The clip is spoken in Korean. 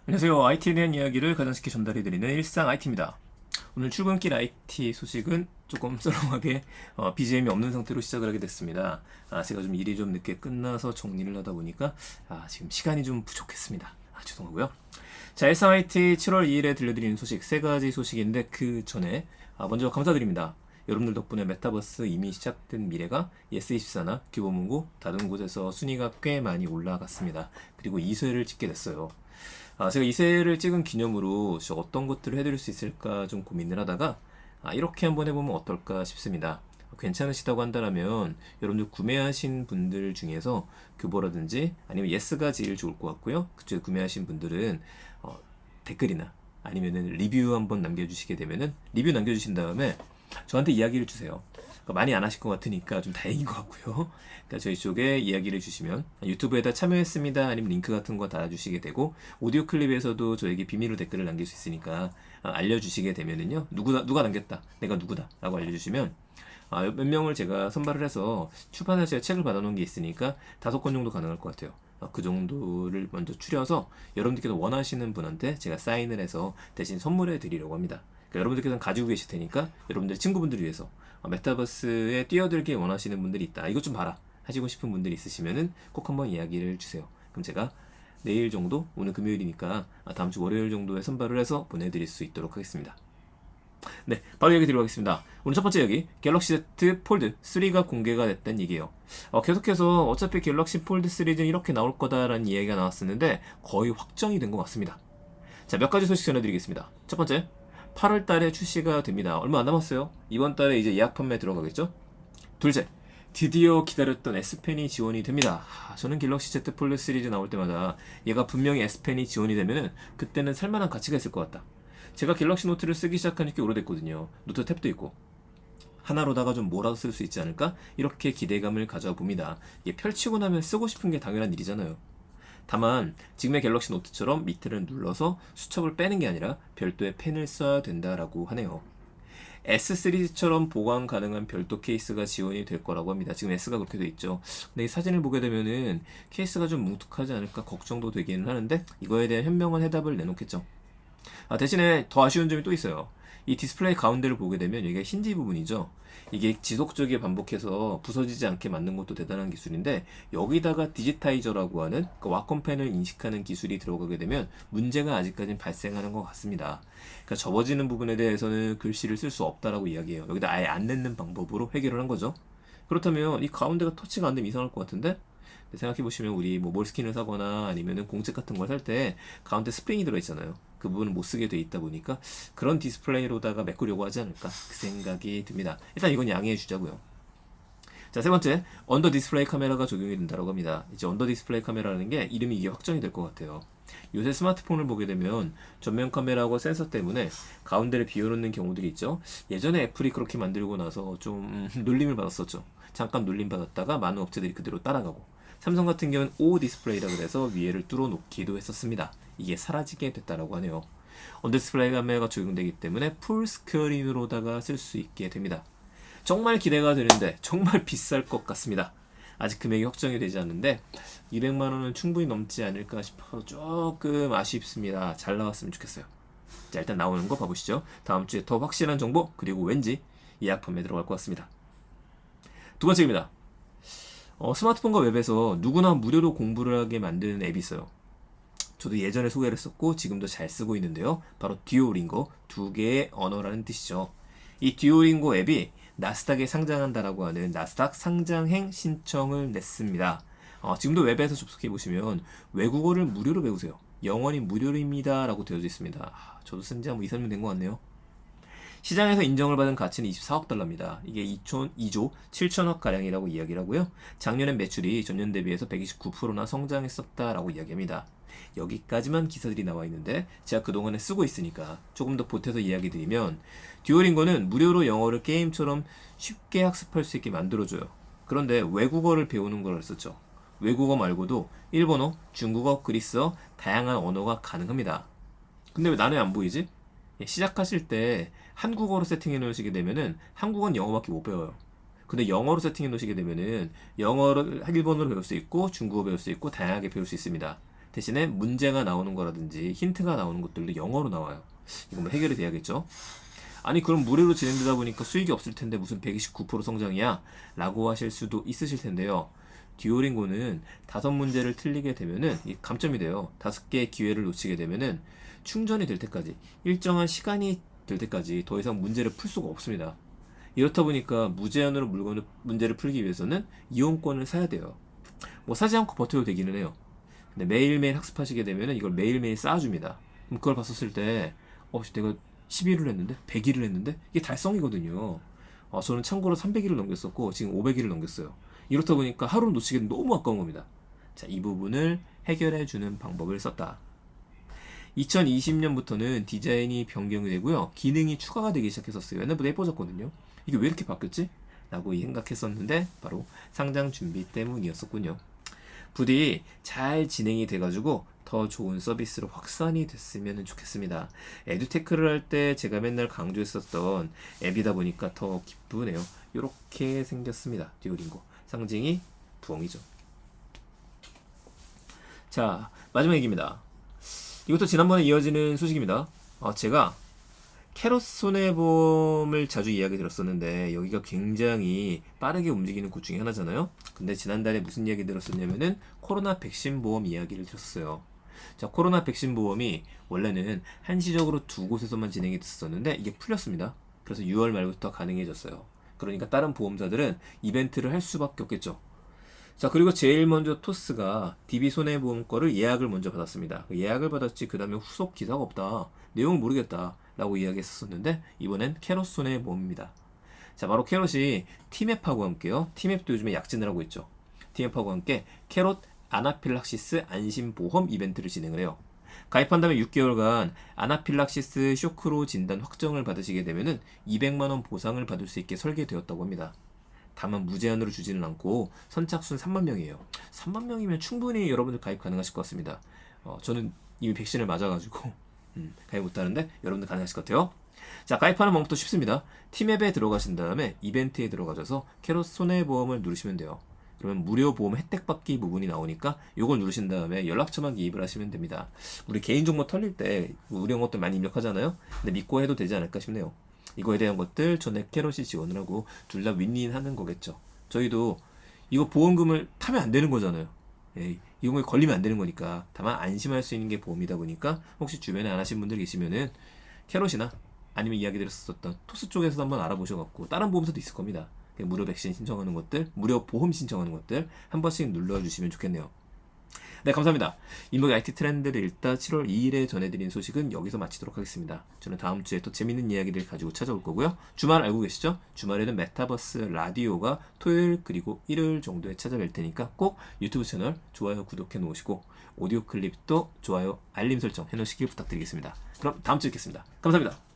안녕하세요. IT에 대한 이야기를 가장 쉽게 전달해드리는 일상 IT입니다. 오늘 출근길 IT 소식은 조금 썰렁하게 BGM이 없는 상태로 시작을 하게 됐습니다. 제가 좀 일이 좀 늦게 끝나서 정리를 하다 보니까 지금 시간이 좀 부족했습니다. 죄송하고요. 자, 일상 IT 7월 2일에 들려드리는 소식 세 가지 소식인데 그 전에 먼저 감사드립니다. 여러분들 덕분에 메타버스 이미 시작된 미래가 예스24나 규보문고 다른 곳에서 순위가 꽤 많이 올라갔습니다. 그리고 2쇄를 찍게 됐어요. 제가 2세를 찍은 기념으로 어떤 것들을 해드릴 수 있을까 좀 고민을 하다가 이렇게 한번 해보면 어떨까 싶습니다. 괜찮으시다고 한다면 여러분들 구매하신 분들 중에서 교보라든지 아니면 예스가 제일 좋을 것 같고요. 그쪽에 구매하신 분들은 댓글이나 아니면은 리뷰 한번 남겨주시게 되면은 리뷰 남겨주신 다음에 저한테 이야기를 주세요. 그러니까 많이 안 하실 것 같으니까 좀 다행인 것 같고요. 그러니까 저희 쪽에 이야기를 주시면 유튜브에다 참여했습니다 아니면 링크 같은 거 달아주시게 되고 오디오 클립에서도 저에게 비밀로 댓글을 남길 수 있으니까 알려주시게 되면은요 누가 남겼다 내가 누구다 라고 알려주시면 몇 명을 제가 선발을 해서 출판사에 제가 책을 받아놓은 게 있으니까 5권 정도 가능할 것 같아요. 그 정도를 먼저 추려서 여러분들께서 원하시는 분한테 제가 사인을 해서 대신 선물해 드리려고 합니다. 그러니까 여러분들께서는 가지고 계실 테니까 여러분들 친구분들을 위해서 메타버스에 뛰어들길 원하시는 분들이 있다. 이것 좀 봐라 하시고 싶은 분들이 있으시면은 꼭 한번 이야기를 주세요. 그럼 제가 내일 정도, 오늘 금요일이니까 다음 주 월요일 정도에 선발을 해서 보내드릴 수 있도록 하겠습니다. 네, 바로 얘기 드리겠습니다. 오늘 첫 번째 얘기, 갤럭시 Z 폴드 3가 공개가 됐다는 얘기예요. 계속해서 어차피 갤럭시 폴드 3는 이렇게 나올 거다라는 이야기가 나왔었는데 거의 확정이 된 것 같습니다. 자, 몇 가지 소식 전해드리겠습니다. 첫 번째, 8월 달에 출시가 됩니다. 얼마 안 남았어요. 이번 달에 이제 예약 판매 들어가겠죠? 둘째, 드디어 기다렸던 S펜이 지원이 됩니다. 저는 갤럭시 Z 폴드 시리즈 나올 때마다 얘가 분명히 S펜이 지원이 되면은 그때는 살만한 가치가 있을 것 같다. 제가 갤럭시 노트를 쓰기 시작한 지 꽤 오래됐거든요. 노트 탭도 있고 하나로다가 좀 몰아서 쓸 수 있지 않을까? 이렇게 기대감을 가져와 봅니다. 이게 펼치고 나면 쓰고 싶은 게 당연한 일이잖아요. 다만 지금의 갤럭시 노트처럼 밑을 눌러서 수첩을 빼는 게 아니라 별도의 펜을 써야 된다라고 하네요. S 시리즈처럼 보관 가능한 별도 케이스가 지원이 될 거라고 합니다. 지금 S가 그렇게 돼 있죠. 근데 이 사진을 보게 되면은 케이스가 좀 뭉툭하지 않을까 걱정도 되기는 하는데 이거에 대한 현명한 해답을 내놓겠죠. 대신에 더 아쉬운 점이 또 있어요. 이 디스플레이 가운데를 보게 되면 여기가 힌지 부분이죠. 이게 지속적이게 반복해서 부서지지 않게 만든 것도 대단한 기술인데 여기다가 디지타이저라고 하는 그 와컴펜을 인식하는 기술이 들어가게 되면 문제가 아직까지는 발생하는 것 같습니다. 그러니까 접어지는 부분에 대해서는 글씨를 쓸 수 없다라고 이야기해요. 여기다 아예 안 냈는 방법으로 해결을 한 거죠. 그렇다면 이 가운데가 터치가 안 되면 이상할 것 같은데 생각해보시면 우리 뭐 몰스킨을 사거나 아니면은 공책 같은 걸 살 때 가운데 스프링이 들어있잖아요. 그 부분은 못 쓰게 돼 있다 보니까 그런 디스플레이로다가 메꾸려고 하지 않을까 그 생각이 듭니다. 일단 이건 양해해 주자고요. 자, 세 번째, 언더 디스플레이 카메라가 적용이 된다고 합니다. 이제 언더 디스플레이 카메라라는 게 이름이 이게 확정이 될 것 같아요. 요새 스마트폰을 보게 되면 전면 카메라하고 센서 때문에 가운데를 비워놓는 경우들이 있죠. 예전에 애플이 그렇게 만들고 나서 좀 놀림을 받았었죠. 잠깐 놀림 받았다가 많은 업체들이 그대로 따라가고 삼성 같은 경우는 O 디스플레이라 그래서 위에를 뚫어 놓기도 했었습니다. 이게 사라지게 됐다라고 하네요. 언더 디스플레이 카메라가 적용되기 때문에 풀 스크린으로다가 쓸 수 있게 됩니다. 정말 기대가 되는데 정말 비쌀 것 같습니다. 아직 금액이 확정이 되지 않는데 200만 원은 충분히 넘지 않을까 싶어서 조금 아쉽습니다. 잘 나왔으면 좋겠어요. 자, 일단 나오는 거 봐보시죠. 다음 주에 더 확실한 정보 그리고 왠지 예약 판매 들어갈 것 같습니다. 두 번째입니다. 스마트폰과 웹에서 누구나 무료로 공부를 하게 만드는 앱이 있어요. 저도 예전에 소개를 했었고 지금도 잘 쓰고 있는데요. 바로 듀오링고, 두 개의 언어라는 뜻이죠. 이 듀오링고 앱이 나스닥에 상장한다라고 하는 나스닥 상장행 신청을 냈습니다. 지금도 웹에서 접속해 보시면 외국어를 무료로 배우세요. 영원히 무료입니다 라고 되어져 있습니다. 저도 쓴 지 한 2, 3년 된 것 같네요. 시장에서 인정을 받은 가치는 24억 달러입니다. 이게 2조 7천억 가량이라고 이야기를 하고요. 작년엔 매출이 전년 대비해서 129%나 성장했었다라고 이야기합니다. 여기까지만 기사들이 나와 있는데 제가 그동안에 쓰고 있으니까 조금 더 보태서 이야기 드리면 듀오링고는 무료로 영어를 게임처럼 쉽게 학습할 수 있게 만들어줘요. 그런데 외국어를 배우는 걸 했었죠. 외국어 말고도 일본어, 중국어, 그리스어 다양한 언어가 가능합니다. 근데 왜 나는 안 보이지? 시작하실 때 한국어로 세팅해 놓으시게 되면은 한국어는 영어밖에 못 배워요. 근데 영어로 세팅해 놓으시게 되면은 영어를 일본어로 배울 수 있고 중국어 배울 수 있고 다양하게 배울 수 있습니다. 대신에 문제가 나오는 거라든지 힌트가 나오는 것들도 영어로 나와요. 이거 뭐 해결이 돼야겠죠. 아니 그럼 무료로 진행되다 보니까 수익이 없을 텐데 무슨 129% 성장이야? 라고 하실 수도 있으실 텐데요. 듀오링고는 5문제를 틀리게 되면은 이 감점이 돼요. 5개의 기회를 놓치게 되면은 충전이 될 때까지, 일정한 시간이 될 때까지 더 이상 문제를 풀 수가 없습니다. 이렇다 보니까 무제한으로 문제를 풀기 위해서는 이용권을 사야 돼요. 뭐 사지 않고 버텨도 되기는 해요. 근데 매일매일 학습하시게 되면은 이걸 매일매일 쌓아줍니다. 그럼 그걸 봤었을 때 내가 10일을 했는데 100일을 했는데 이게 달성이거든요. 저는 참고로 300일을 넘겼었고 지금 500일을 넘겼어요. 이렇다 보니까 하루를 놓치기는 너무 아까운 겁니다. 자, 이 부분을 해결해주는 방법을 썼다. 2020년부터는 디자인이 변경이 되고요. 기능이 추가가 되기 시작했었어요. 옛날보다 예뻐졌거든요. 이게 왜 이렇게 바뀌었지? 라고 생각했었는데 바로 상장 준비 때문이었었군요. 부디 잘 진행이 돼가지고 더 좋은 서비스로 확산이 됐으면 좋겠습니다. 에듀테크를 할 때 제가 맨날 강조했었던 앱이다 보니까 더 기쁘네요. 이렇게 생겼습니다. 듀오링고. 상징이 부엉이죠. 자, 마지막 얘기입니다. 이것도 지난번에 이어지는 소식입니다. 제가 캐럿 손해보험을 자주 이야기 들었었는데 여기가 굉장히 빠르게 움직이는 곳 중에 하나잖아요. 근데 지난달에 무슨 이야기 들었었냐면은 코로나 백신 보험 이야기를 들었어요. 자, 코로나 백신 보험이 원래는 한시적으로 2곳에서만 진행이 됐었는데 이게 풀렸습니다. 그래서 6월 말부터 가능해졌어요. 그러니까 다른 보험사들은 이벤트를 할 수밖에 없겠죠. 자, 그리고 제일 먼저 토스가 DB 손해보험 거를 예약을 먼저 받았습니다. 예약을 받았지 그 다음에 후속 기사가 없다, 내용을 모르겠다 라고 이야기했었는데 이번엔 캐럿 손해보험입니다. 자, 바로 캐럿이 티맵하고 함께요. 티맵도 요즘에 약진을 하고 있죠. 티맵하고 함께 캐럿 아나필락시스 안심보험 이벤트를 진행을 해요. 가입한 다음에 6개월간 아나필락시스 쇼크로 진단 확정을 받으시게 되면은 200만원 보상을 받을 수 있게 설계되었다고 합니다. 다만 무제한으로 주지는 않고 선착순 3만 명이에요. 3만 명이면 충분히 여러분들 가입 가능하실 것 같습니다. 저는 이미 백신을 맞아가지고 가입 못하는데 여러분들 가능하실 것 같아요. 자, 가입하는 방법도 쉽습니다. 티맵에 들어가신 다음에 이벤트에 들어가셔서 캐럿 손해보험을 누르시면 돼요. 그러면 무료 보험 혜택 받기 부분이 나오니까 이걸 누르신 다음에 연락처만 기입을 하시면 됩니다. 우리 개인정보 털릴 때 우리 것들 많이 입력하잖아요. 근데 믿고 해도 되지 않을까 싶네요. 이거에 대한 것들 전에 캐럿이 지원을 하고 둘 다 윈윈 하는 거겠죠. 저희도 이거 보험금을 타면 안 되는 거잖아요. 이거에 걸리면 안 되는 거니까. 다만 안심할 수 있는 게 보험이다 보니까 혹시 주변에 안 하신 분들 계시면은 캐럿이나 아니면 이야기 드렸었던 토스 쪽에서도 한번 알아보셔갖고 다른 보험사도 있을 겁니다. 무료 백신 신청하는 것들, 무료 보험 신청하는 것들 한 번씩 눌러주시면 좋겠네요. 네, 감사합니다. 인목의 IT 트렌드를 읽다 7월 2일에 전해드린 소식은 여기서 마치도록 하겠습니다. 저는 다음 주에 또 재밌는 이야기들 가지고 찾아올 거고요. 주말 알고 계시죠? 주말에는 메타버스 라디오가 토요일 그리고 일요일 정도에 찾아뵐 테니까 꼭 유튜브 채널 좋아요, 구독해 놓으시고 오디오 클립도 좋아요, 알림 설정 해놓으시길 부탁드리겠습니다. 그럼 다음 주에 뵙겠습니다. 감사합니다.